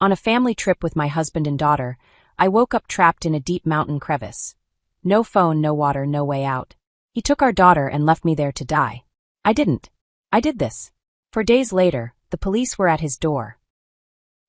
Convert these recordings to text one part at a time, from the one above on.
On a family trip with my husband and daughter, I woke up trapped in a deep mountain crevice. No phone, no water, no way out. He took our daughter and left me there to die. I didn't. I did this. 4 days later, the police were at his door.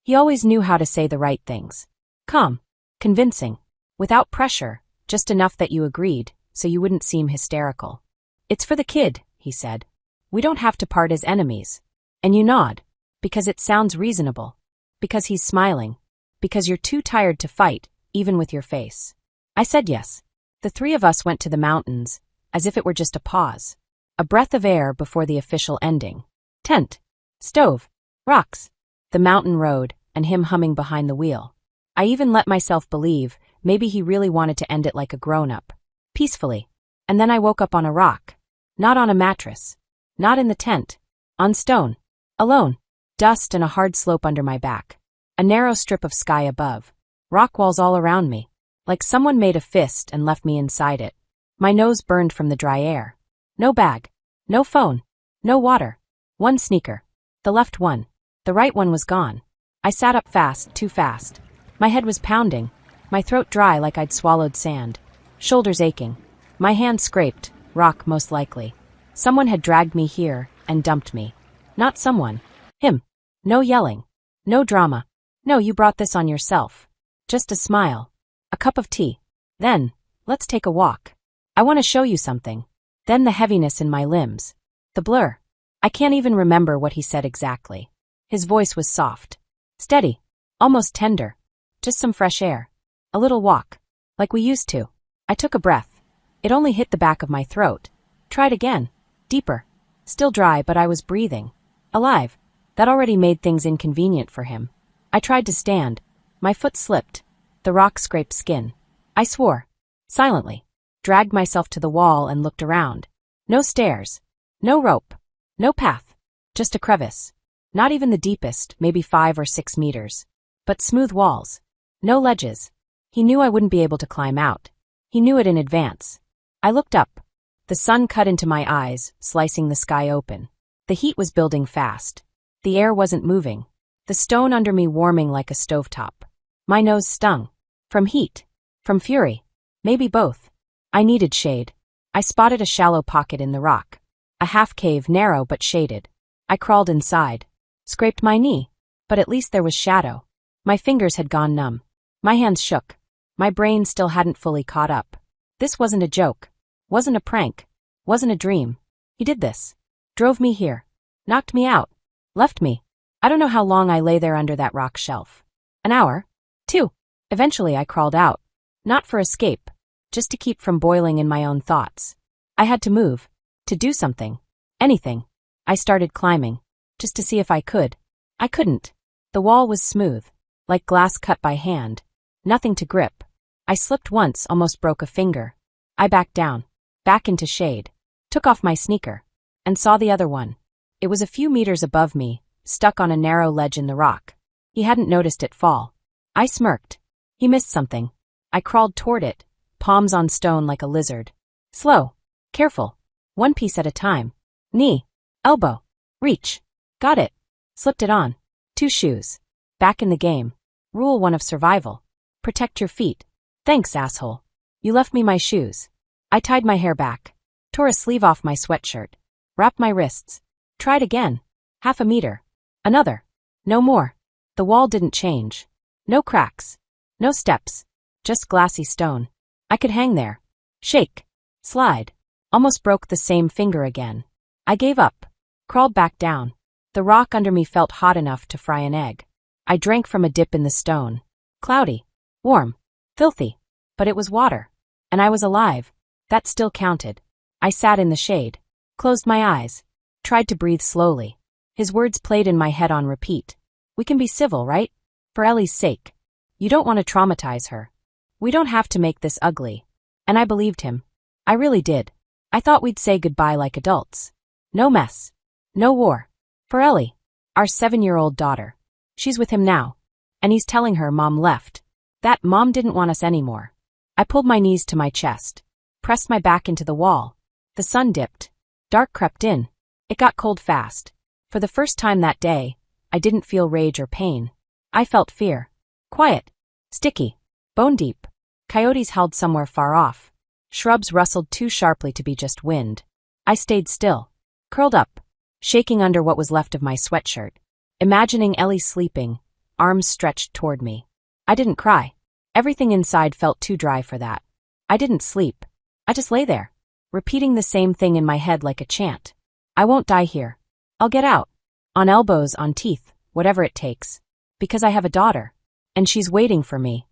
He always knew how to say the right things. Calm. Convincing. Without pressure, just enough that you agreed, so you wouldn't seem hysterical. It's for the kid, he said. We don't have to part as enemies. And you nod. Because it sounds reasonable. Because he's smiling. Because you're too tired to fight, even with your face. I said yes. The 3 of us went to the mountains, as if it were just a pause. A breath of air before the official ending. Tent. Stove. Rocks. The mountain road, and him humming behind the wheel. I even let myself believe maybe he really wanted to end it like a grown-up. Peacefully. And then I woke up on a rock. Not on a mattress. Not in the tent. On stone. Alone. Dust and a hard slope under my back. A narrow strip of sky above. Rock walls all around me. Like someone made a fist and left me inside it. My nose burned from the dry air. No bag. No phone. No water. 1 sneaker. The left one. The right one was gone. I sat up fast, too fast. My head was pounding. My throat dry like I'd swallowed sand. Shoulders aching. My hands scraped. Rock, most likely. Someone had dragged me here and dumped me. Not someone. Him. No yelling. No drama. No, you brought this on yourself. Just a smile. A cup of tea. Then, let's take a walk. I want to show you something. Then the heaviness in my limbs. The blur. I can't even remember what he said exactly. His voice was soft. Steady. Almost tender. Just some fresh air. A little walk. Like we used to. I took a breath. It only hit the back of my throat. Tried again. Deeper. Still dry, but I was breathing. Alive. That already made things inconvenient for him. I tried to stand. My foot slipped. The rock scraped skin. I swore. Silently. Dragged myself to the wall and looked around. No stairs. No rope. No path. Just a crevice. Not even the deepest, maybe 5 or 6 meters. But smooth walls. No ledges. He knew I wouldn't be able to climb out. He knew it in advance. I looked up. The sun cut into my eyes, slicing the sky open. The heat was building fast. The air wasn't moving. The stone under me warming like a stovetop. My nose stung. From heat. From fury. Maybe both. I needed shade. I spotted a shallow pocket in the rock. A half cave, narrow but shaded. I crawled inside. Scraped my knee. But at least there was shadow. My fingers had gone numb. My hands shook. My brain still hadn't fully caught up. This wasn't a joke. Wasn't a prank. Wasn't a dream. He did this. Drove me here. Knocked me out. Left me. I don't know how long I lay there under that rock shelf. An hour? 2. Eventually I crawled out. Not for escape. Just to keep from boiling in my own thoughts. I had to move. To do something. Anything. I started climbing. Just to see if I could. I couldn't. The wall was smooth. Like glass cut by hand. Nothing to grip. I slipped once, almost broke a finger. I backed down. Back into shade. Took off my sneaker. And saw the other one. It was a few meters above me, stuck on a narrow ledge in the rock. He hadn't noticed it fall. I smirked. He missed something. I crawled toward it, palms on stone like a lizard. Slow. Careful. 1 piece at a time. Knee. Elbow. Reach. Got it. Slipped it on. 2 shoes. Back in the game. Rule 1 of survival. Protect your feet. Thanks, asshole. You left me my shoes. I tied my hair back. Tore a sleeve off my sweatshirt. Wrapped my wrists. Tried again. 1/2 meter. Another. No more. The wall didn't change. No cracks. No steps. Just glassy stone. I could hang there. Shake. Slide. Almost broke the same finger again. I gave up. Crawled back down. The rock under me felt hot enough to fry an egg. I drank from a dip in the stone. Cloudy. Warm. Filthy. But it was water. And I was alive. That still counted. I sat in the shade. Closed my eyes. Tried to breathe slowly. His words played in my head on repeat. We can be civil, right? For Ellie's sake. You don't want to traumatize her. We don't have to make this ugly. And I believed him. I really did. I thought we'd say goodbye like adults. No mess. No war. For Ellie. Our 7-year-old daughter. She's with him now. And he's telling her Mom left. That Mom didn't want us anymore. I pulled my knees to my chest. Pressed my back into the wall. The sun dipped. Dark crept in. It got cold fast. For the first time that day, I didn't feel rage or pain. I felt fear. Quiet. Sticky. Bone deep. Coyotes howled somewhere far off. Shrubs rustled too sharply to be just wind. I stayed still. Curled up. Shaking under what was left of my sweatshirt. Imagining Ellie sleeping, arms stretched toward me. I didn't cry. Everything inside felt too dry for that. I didn't sleep. I just lay there, repeating the same thing in my head like a chant. I won't die here. I'll get out. On elbows, on teeth, whatever it takes. Because I have a daughter. And she's waiting for me.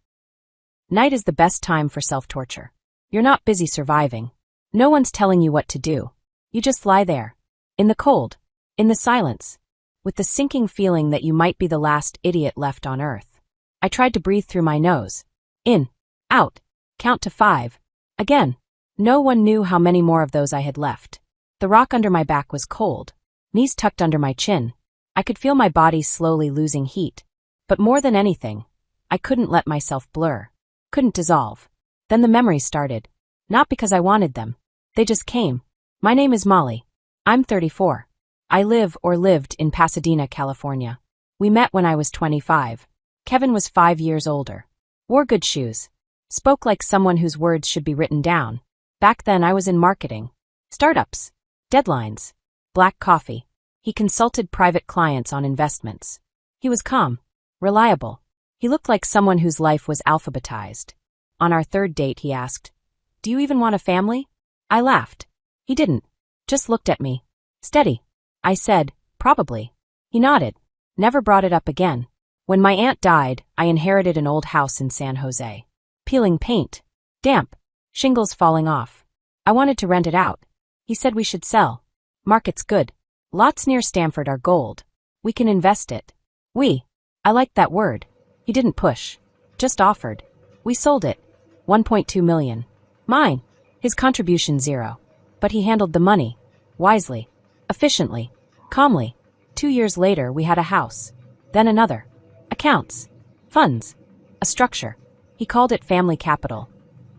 Night is the best time for self-torture. You're not busy surviving. No one's telling you what to do. You just lie there. In the cold. In the silence. With the sinking feeling that you might be the last idiot left on Earth. I tried to breathe through my nose. In. Out. Count to 5. Again. No one knew how many more of those I had left. The rock under my back was cold. Knees tucked under my chin. I could feel my body slowly losing heat. But more than anything, I couldn't let myself blur. Couldn't dissolve. Then the memories started. Not because I wanted them. They just came. My name is Molly. I'm 34. I live or lived in Pasadena, California. We met when I was 25. Kevin was 5 years older. Wore good shoes. Spoke like someone whose words should be written down. Back then I was in marketing. Startups. Deadlines. Black coffee. He consulted private clients on investments. He was calm. Reliable. He looked like someone whose life was alphabetized. On our third date he asked, "Do you even want a family?" I laughed. He didn't. Just looked at me. "Steady." I said, "Probably." He nodded. Never brought it up again. When my aunt died, I inherited an old house in San Jose. Peeling paint. Damp. Shingles falling off. I wanted to rent it out. He said we should sell. Market's good. Lots near Stanford are gold. We can invest it. I liked that word. He didn't push. Just offered. We sold it. 1.2 million. Mine. His contribution 0. But he handled the money. Wisely. Efficiently. Calmly. 2 years later we had a house. Then another. Accounts. Funds. A structure. He called it family capital.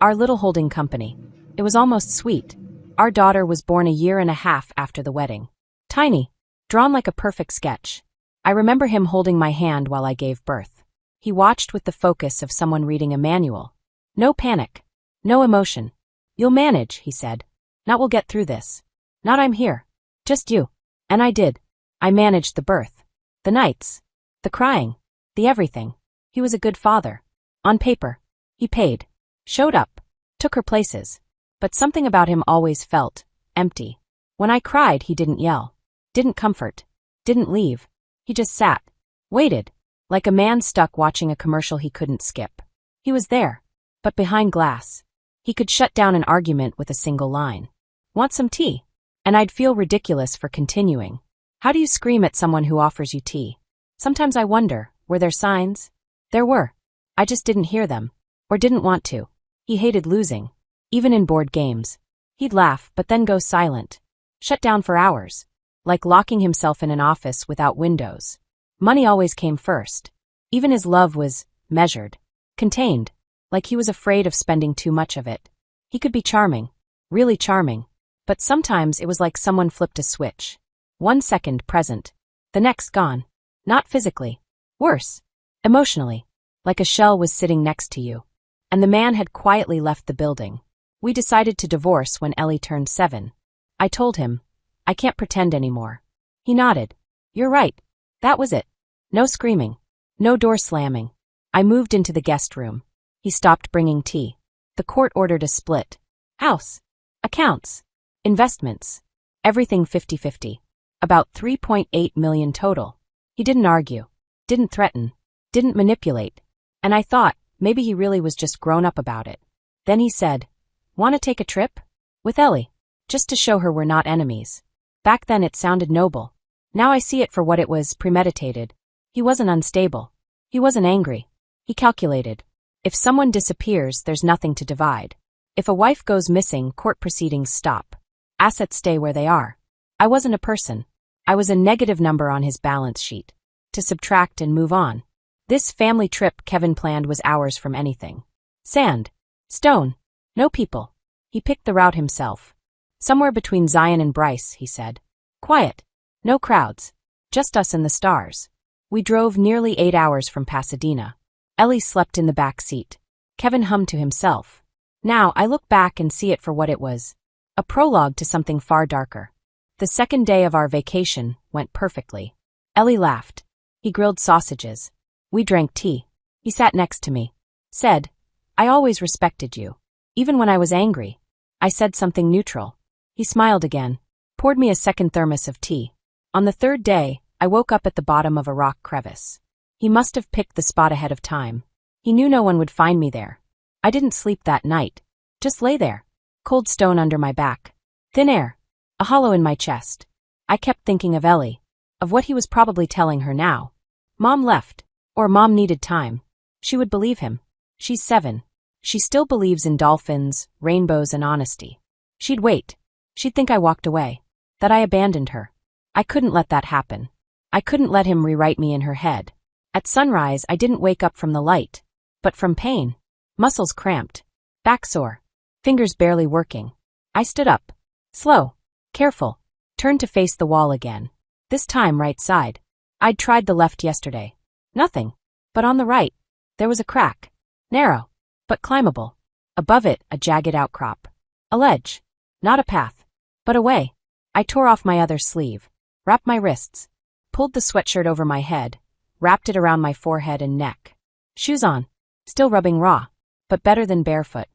Our little holding company. It was almost sweet. Our daughter was born a year and a half after the wedding. Tiny. Drawn like a perfect sketch. I remember him holding my hand while I gave birth. He watched with the focus of someone reading a manual. No panic. No emotion. "You'll manage," he said. "Not we'll get through this. Not I'm here. Just you." And I did. I managed the birth. The nights. The crying. The everything. He was a good father. On paper. He paid. Showed up. Took her places. But something about him always felt empty. When I cried, he didn't yell. Didn't comfort. Didn't leave. He just sat. Waited. Like a man stuck watching a commercial he couldn't skip. He was there. But behind glass. He could shut down an argument with a single line. "Want some tea?" And I'd feel ridiculous for continuing. How do you scream at someone who offers you tea? Sometimes I wonder, were there signs? There were. I just didn't hear them. Or didn't want to. He hated losing. Even in board games. He'd laugh, but then go silent. Shut down for hours. Like locking himself in an office without windows. Money always came first. Even his love was measured. Contained. Like he was afraid of spending too much of it. He could be charming. Really charming. But sometimes it was like someone flipped a switch. 1 second present. The next gone. Not physically. Worse. Emotionally. Like a shell was sitting next to you. And the man had quietly left the building. We decided to divorce when Ellie turned 7. I told him, "I can't pretend anymore." He nodded. "You're right. That was it." No screaming. No door slamming. I moved into the guest room. He stopped bringing tea. The court ordered a split. House. Accounts. Investments. Everything 50-50. About 3.8 million total. He didn't argue. Didn't threaten. Didn't manipulate. And I thought, maybe he really was just grown up about it. Then he said, "Want to take a trip? With Ellie. Just to show her we're not enemies." Back then it sounded noble. Now I see it for what it was, premeditated. He wasn't unstable. He wasn't angry. He calculated. If someone disappears, there's nothing to divide. If a wife goes missing, court proceedings stop. Assets stay where they are. I wasn't a person. I was a negative number on his balance sheet. To subtract and move on. This family trip Kevin planned was hours from anything. Sand. Stone. No people. He picked the route himself. Somewhere between Zion and Bryce, he said. Quiet. No crowds. Just us and the stars. We drove nearly 8 hours from Pasadena. Ellie slept in the back seat. Kevin hummed to himself. Now I look back and see it for what it was. A prologue to something far darker. The second day of our vacation went perfectly. Ellie laughed. He grilled sausages. We drank tea. He sat next to me. Said, "I always respected you. Even when I was angry." I said something neutral. He smiled again. Poured me a second thermos of tea. On the third day, I woke up at the bottom of a rock crevice. He must have picked the spot ahead of time. He knew no one would find me there. I didn't sleep that night. Just lay there. Cold stone under my back. Thin air. A hollow in my chest. I kept thinking of Ellie. Of what he was probably telling her now. Mom left. Or Mom needed time. She would believe him. She's 7. She still believes in dolphins, rainbows, and honesty. She'd wait. She'd think I walked away. That I abandoned her. I couldn't let that happen. I couldn't let him rewrite me in her head. At sunrise, I didn't wake up from the light, but from pain. Muscles cramped. Back sore. Fingers barely working. I stood up. Slow. Careful. Turned to face the wall again. This time right side. I'd tried the left yesterday. Nothing. But on the right, there was a crack. Narrow. But climbable. Above it, a jagged outcrop. A ledge. Not a path. But a way. I tore off my other sleeve. Wrapped my wrists. Pulled the sweatshirt over my head. Wrapped it around my forehead and neck. Shoes on. Still rubbing raw. But better than barefoot.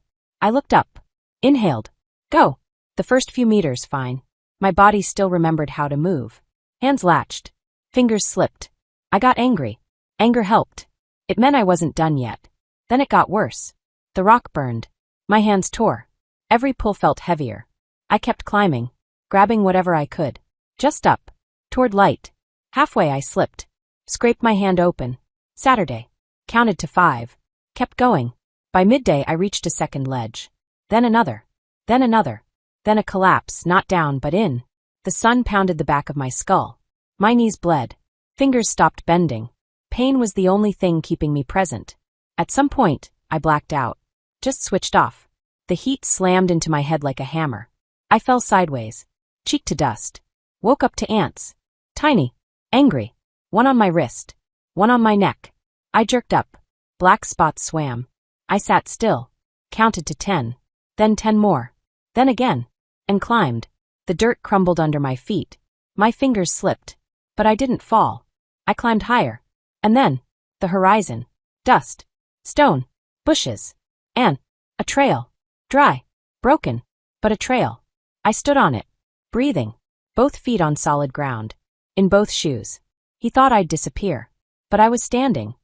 I looked up. Inhaled. Go. The first few meters, fine. My body still remembered how to move. Hands latched. Fingers slipped. I got angry. Anger helped. It meant I wasn't done yet. Then it got worse. The rock burned. My hands tore. Every pull felt heavier. I kept climbing. Grabbing whatever I could. Just up. Toward light. Halfway I slipped. Scraped my hand open. Saturday. Counted to 5. Kept going. By midday I reached a second ledge. Then another. Then another. Then a collapse, not down but in. The sun pounded the back of my skull. My knees bled. Fingers stopped bending. Pain was the only thing keeping me present. At some point, I blacked out. Just switched off. The heat slammed into my head like a hammer. I fell sideways. Cheek to dust. Woke up to ants. Tiny. Angry. One on my wrist. One on my neck. I jerked up. Black spots swam. I sat still. Counted to 10. Then 10 more. Then again. And climbed. The dirt crumbled under my feet. My fingers slipped. But I didn't fall. I climbed higher. And then. The horizon. Dust. Stone. Bushes. And. A trail. Dry. Broken. But a trail. I stood on it. Breathing. Both feet on solid ground. In both shoes. He thought I'd disappear. But I was standing.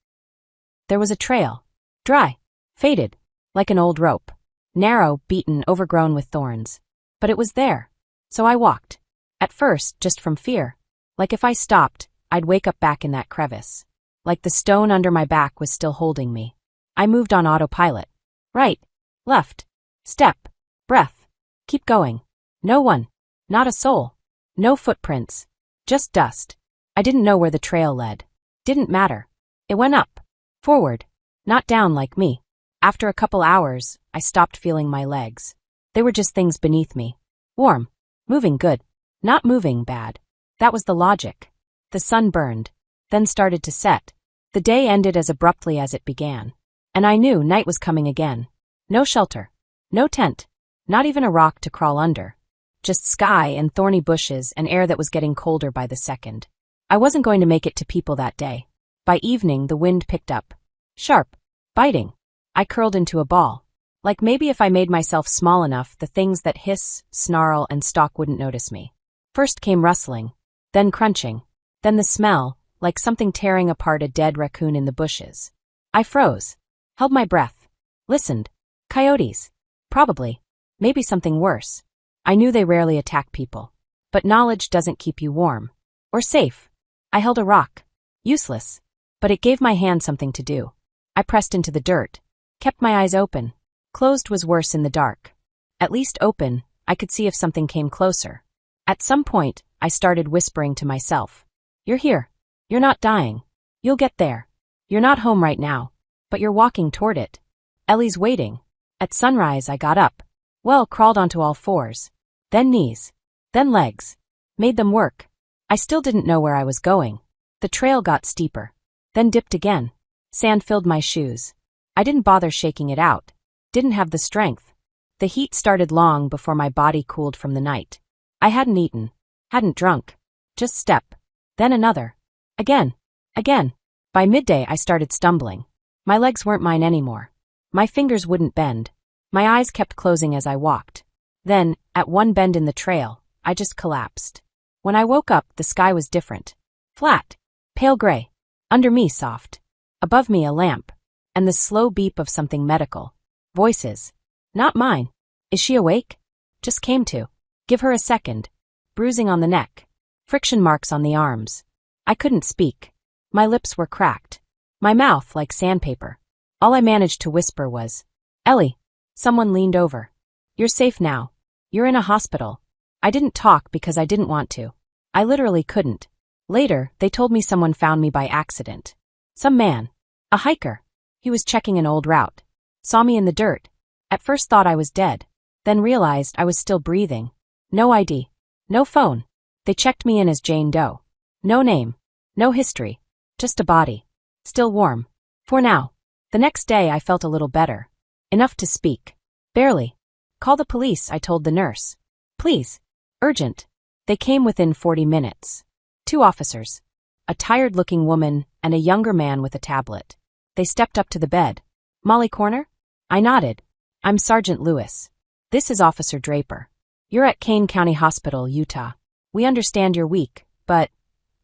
There was a trail. Dry. Faded. Like an old rope. Narrow, beaten, overgrown with thorns. But it was there. So I walked. At first, just from fear. Like if I stopped, I'd wake up back in that crevice. Like the stone under my back was still holding me. I moved on autopilot. Right. Left. Step. Breath. Keep going. No one. Not a soul. No footprints. Just dust. I didn't know where the trail led. Didn't matter. It went up. Forward. Not down like me. After a couple hours, I stopped feeling my legs. They were just things beneath me. Warm. Moving good. Not moving bad. That was the logic. The sun burned. Then started to set. The day ended as abruptly as it began. And I knew night was coming again. No shelter. No tent. Not even a rock to crawl under. Just sky and thorny bushes and air that was getting colder by the second. I wasn't going to make it to people that day. By evening, the wind picked up. Sharp. Biting. I curled into a ball. Like maybe if I made myself small enough, the things that hiss, snarl, and stalk wouldn't notice me. First came rustling. Then crunching. Then the smell, like something tearing apart a dead raccoon in the bushes. I froze. Held my breath. Listened. Coyotes. Probably. Maybe something worse. I knew they rarely attack people. But knowledge doesn't keep you warm. Or safe. I held a rock. Useless. But it gave my hand something to do. I pressed into the dirt. Kept my eyes open. Closed was worse in the dark. At least open, I could see if something came closer. At some point, I started whispering to myself. You're here. You're not dying. You'll get there. You're not home right now. But you're walking toward it. Ellie's waiting. At sunrise, I got up. Well, crawled onto all fours. Then knees. Then legs. Made them work. I still didn't know where I was going. The trail got steeper, then dipped again. Sand filled my shoes. I didn't bother shaking it out. Didn't have the strength. The heat started long before my body cooled from the night. I hadn't eaten. Hadn't drunk. Just step. Then another. Again. Again. By midday I started stumbling. My legs weren't mine anymore. My fingers wouldn't bend. My eyes kept closing as I walked. Then, at one bend in the trail, I just collapsed. When I woke up, the sky was different. Flat. Pale gray. Under me, soft. Above me, a lamp. And the slow beep of something medical. Voices. Not mine. Is she awake? Just came to. Give her a second. Bruising on the neck. Friction marks on the arms. I couldn't speak. My lips were cracked. My mouth like sandpaper. All I managed to whisper was, Ellie. Someone leaned over. You're safe now. You're in a hospital. I didn't talk because I didn't want to. I literally couldn't. Later, they told me someone found me by accident. Some man. A hiker. He was checking an old route. Saw me in the dirt. At first thought I was dead. Then realized I was still breathing. No ID. No phone. They checked me in as Jane Doe. No name. No history. Just a body. Still warm. For now. The next day I felt a little better. Enough to speak. Barely. Call the police, I told the nurse. Please. Urgent. They came within 40 minutes. 2 officers. A tired-looking woman and a younger man with a tablet. They stepped up to the bed. Molly Corner? I nodded. I'm Sergeant Lewis. This is Officer Draper. You're at Kane County Hospital, Utah. We understand you're weak, but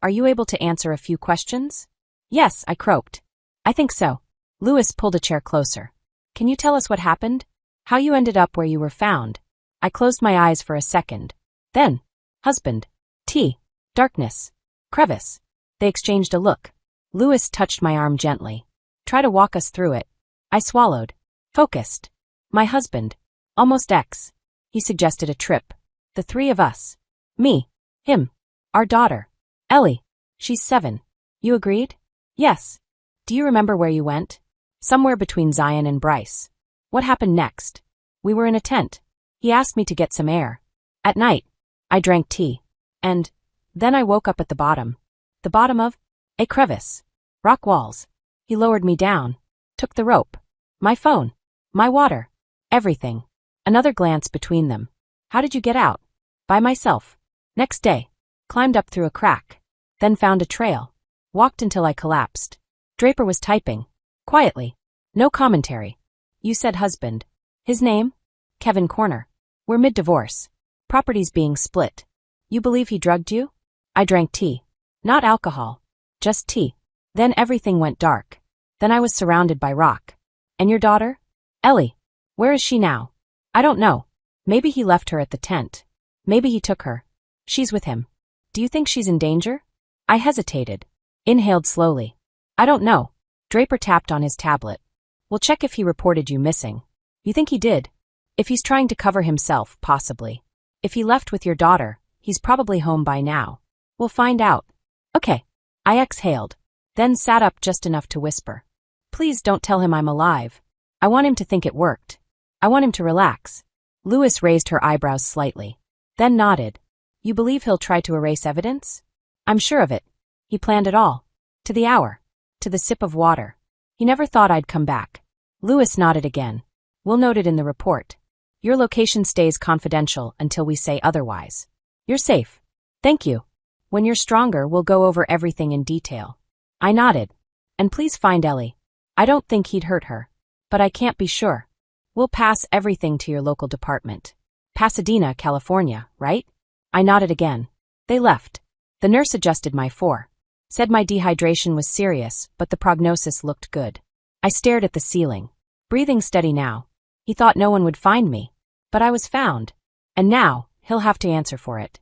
are you able to answer a few questions? Yes, I croaked. I think so. Lewis pulled a chair closer. Can you tell us what happened? How you ended up where you were found? I closed my eyes for a second. Then, husband. T. Darkness. Crevice. They exchanged a look. Lewis touched my arm gently. Try to walk us through it. I swallowed. Focused. My husband. Almost ex. He suggested a trip. The 3 of us. Me. Him. Our daughter. Ellie. She's 7. You agreed? Yes. Do you remember where you went? Somewhere between Zion and Bryce. What happened next? We were in a tent. He asked me to get some air. At night, I drank tea. And then I woke up at the bottom. The bottom of a crevice. Rock walls. He lowered me down. Took the rope. My phone. My water. Everything. Another glance between them. How did you get out? By myself. Next day. Climbed up through a crack. Then found a trail. Walked until I collapsed. Draper was typing. Quietly. No commentary. You said husband. His name? Kevin Corner. We're mid-divorce. Properties being split. You believe he drugged you? I drank tea. Not alcohol. Just tea. Then everything went dark. Then I was surrounded by rock. And your daughter? Ellie. Where is she now? I don't know. Maybe he left her at the tent. Maybe he took her. She's with him. Do you think she's in danger? I hesitated. Inhaled slowly. I don't know. Draper tapped on his tablet. We'll check if he reported you missing. You think he did? If he's trying to cover himself, possibly. If he left with your daughter, he's probably home by now. We'll find out. Okay. I exhaled. Then sat up just enough to whisper. Please don't tell him I'm alive. I want him to think it worked. I want him to relax. Lewis raised her eyebrows slightly. Then nodded. You believe he'll try to erase evidence? I'm sure of it. He planned it all. To the hour. To the sip of water. He never thought I'd come back. Lewis nodded again. We'll note it in the report. Your location stays confidential until we say otherwise. You're safe. Thank you. When you're stronger, we'll go over everything in detail. I nodded. And please find Ellie. I don't think he'd hurt her. But I can't be sure. We'll pass everything to your local department. Pasadena, California, right? I nodded again. They left. The nurse adjusted my said my dehydration was serious, but the prognosis looked good. I stared at the ceiling. Breathing steady now. He thought no one would find me. But I was found. And now, he'll have to answer for it.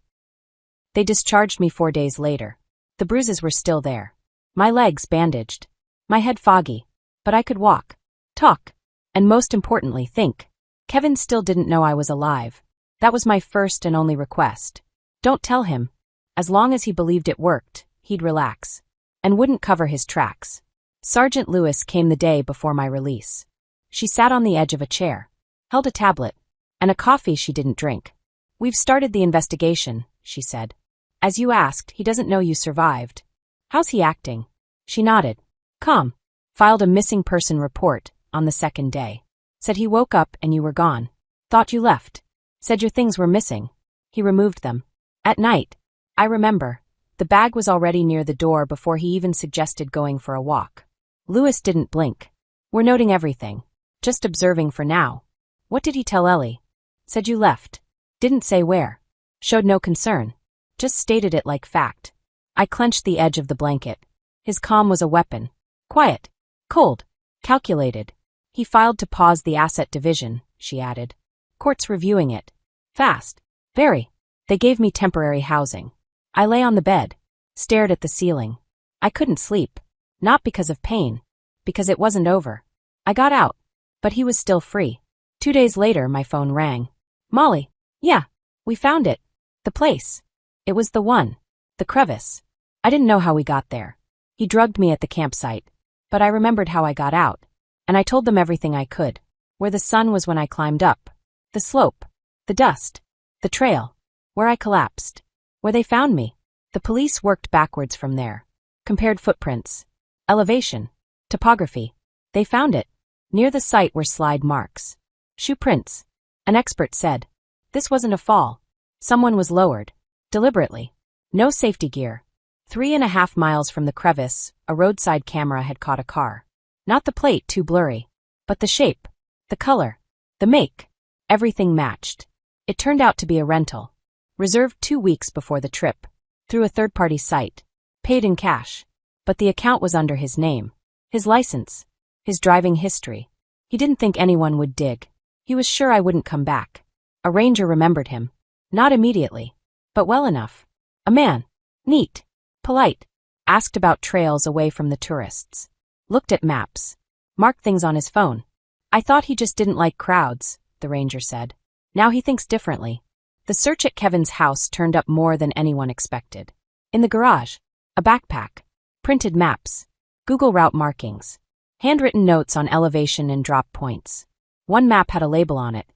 They discharged me 4 days later. The bruises were still there. My legs bandaged. My head foggy. But I could walk. Talk. And most importantly, think. Kevin still didn't know I was alive. That was my first and only request. Don't tell him. As long as he believed it worked, he'd relax. And wouldn't cover his tracks. Sergeant Lewis came the day before my release. She sat on the edge of a chair, held a tablet, and a coffee she didn't drink. We've started the investigation, she said. As you asked, he doesn't know you survived. How's he acting? She nodded. Calm. Filed a missing person report on the second day. Said he woke up and you were gone. Thought you left. Said your things were missing. He removed them. At night. I remember. The bag was already near the door before he even suggested going for a walk. Louis didn't blink. We're noting everything. Just observing for now. What did he tell Ellie? Said you left. Didn't say where. Showed no concern. Just stated it like fact. I clenched the edge of the blanket. His calm was a weapon. Quiet. Cold. Calculated. He filed to pause the asset division, she added. Court's reviewing it. Fast. Very. They gave me temporary housing. I lay on the bed. Stared at the ceiling. I couldn't sleep. Not because of pain. Because it wasn't over. I got out. But he was still free. 2 days later, my phone rang. Molly. Yeah. We found it. The place. It was the one. The crevice. I didn't know how we got there. He drugged me at the campsite. But I remembered how I got out. And I told them everything I could. Where the sun was when I climbed up. The slope. The dust. The trail. Where I collapsed. Where they found me. The police worked backwards from there. Compared footprints. Elevation. Topography. They found it. Near the site were slide marks. Shoe prints. An expert said. This wasn't a fall. Someone was lowered. Deliberately. No safety gear. 3.5 miles from the crevice, a roadside camera had caught a car. Not the plate too blurry. But the shape. The color. The make. Everything matched. It turned out to be a rental. Reserved 2 weeks before the trip. Through a third-party site. Paid in cash. But the account was under his name. His license. His driving history. He didn't think anyone would dig. He was sure I wouldn't come back. A ranger remembered him. Not immediately. But well enough. A man. Neat. Polite. Asked about trails away from the tourists. Looked at maps. Marked things on his phone. I thought he just didn't like crowds, the ranger said. Now he thinks differently. The search at Kevin's house turned up more than anyone expected. In the garage. A backpack. Printed maps. Google route markings. Handwritten notes on elevation and drop points. One map had a label on it.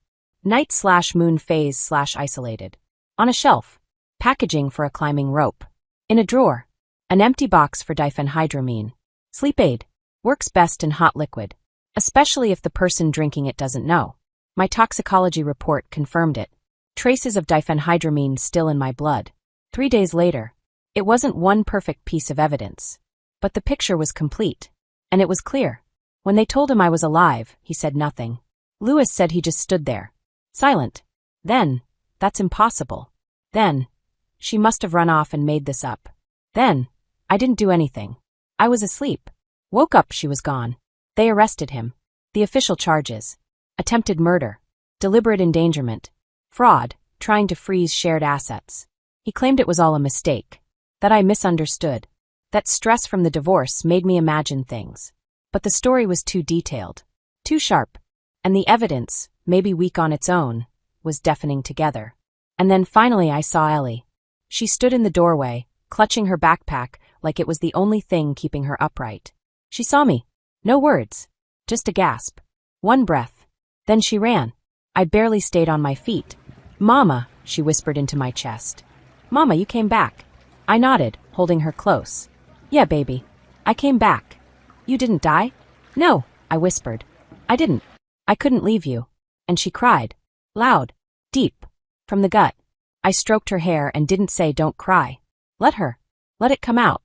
Night/moon phase/isolated. On a shelf. Packaging for a climbing rope. In a drawer. An empty box for diphenhydramine. Sleep aid. Works best in hot liquid. Especially if the person drinking it doesn't know. My toxicology report confirmed it. Traces of diphenhydramine still in my blood. 3 days later. It wasn't one perfect piece of evidence. But the picture was complete. And it was clear. When they told him I was alive, he said nothing. Louis said he just stood there. Silent. Then, that's impossible. Then, she must have run off and made this up. Then, I didn't do anything. I was asleep. Woke up, she was gone. They arrested him. The official charges. Attempted murder. Deliberate endangerment. Fraud, trying to freeze shared assets. He claimed it was all a mistake. That I misunderstood. That stress from the divorce made me imagine things. But the story was too detailed. Too sharp. And the evidence, maybe weak on its own, was deafening together. And then finally I saw Ellie. She stood in the doorway, clutching her backpack like it was the only thing keeping her upright. She saw me. No words. Just a gasp. One breath. Then she ran. I barely stayed on my feet. Mama, she whispered into my chest. Mama, you came back. I nodded, holding her close. Yeah, baby. I came back. You didn't die? No, I whispered. I didn't. I couldn't leave you. And she cried. Loud. Deep. From the gut. I stroked her hair and didn't say don't cry. Let her. Let it come out.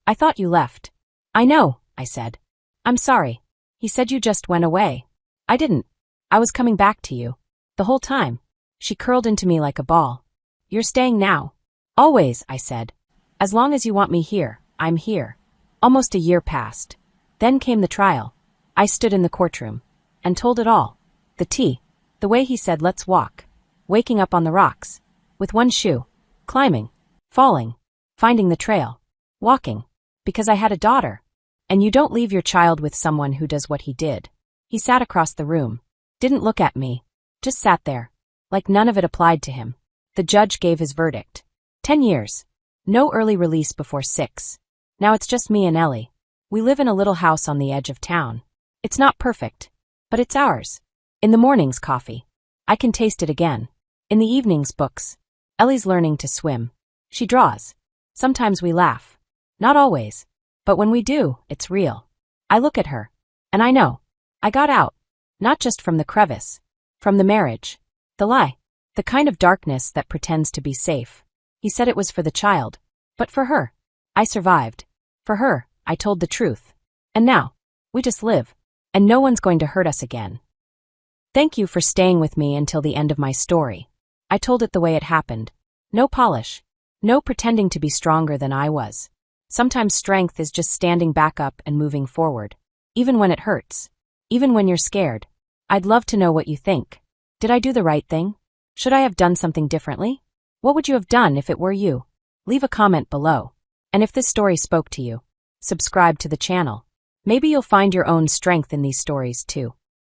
I thought you left. I know, I said. I'm sorry. He said you just went away. I didn't. I was coming back to you. The whole time. She curled into me like a ball. You're staying now. Always, I said. As long as you want me here, I'm here. Almost a year passed. Then came the trial. I stood in the courtroom. And told it all. The tea. The way he said let's walk. Waking up on the rocks. With one shoe. Climbing. Falling. Finding the trail. Walking. Because I had a daughter. And you don't leave your child with someone who does what he did. He sat across the room. Didn't look at me. Just sat there. Like none of it applied to him. The judge gave his verdict. 10 years. No early release before 6. Now it's just me and Ellie. We live in a little house on the edge of town. It's not perfect. But it's ours. In the mornings, coffee. I can taste it again. In the evenings, books. Ellie's learning to swim. She draws. Sometimes we laugh. Not always. But when we do, it's real. I look at her. And I know. I got out. Not just from the crevice. From the marriage. The lie. The kind of darkness that pretends to be safe. He said it was for the child. But for her. I survived. For her, I told the truth. And now, we just live. And no one's going to hurt us again. Thank you for staying with me until the end of my story. I told it the way it happened. No polish. No pretending to be stronger than I was. Sometimes strength is just standing back up and moving forward. Even when it hurts. Even when you're scared. I'd love to know what you think. Did I do the right thing? Should I have done something differently? What would you have done if it were you? Leave a comment below. And if this story spoke to you, subscribe to the channel. Maybe you'll find your own strength in these stories too.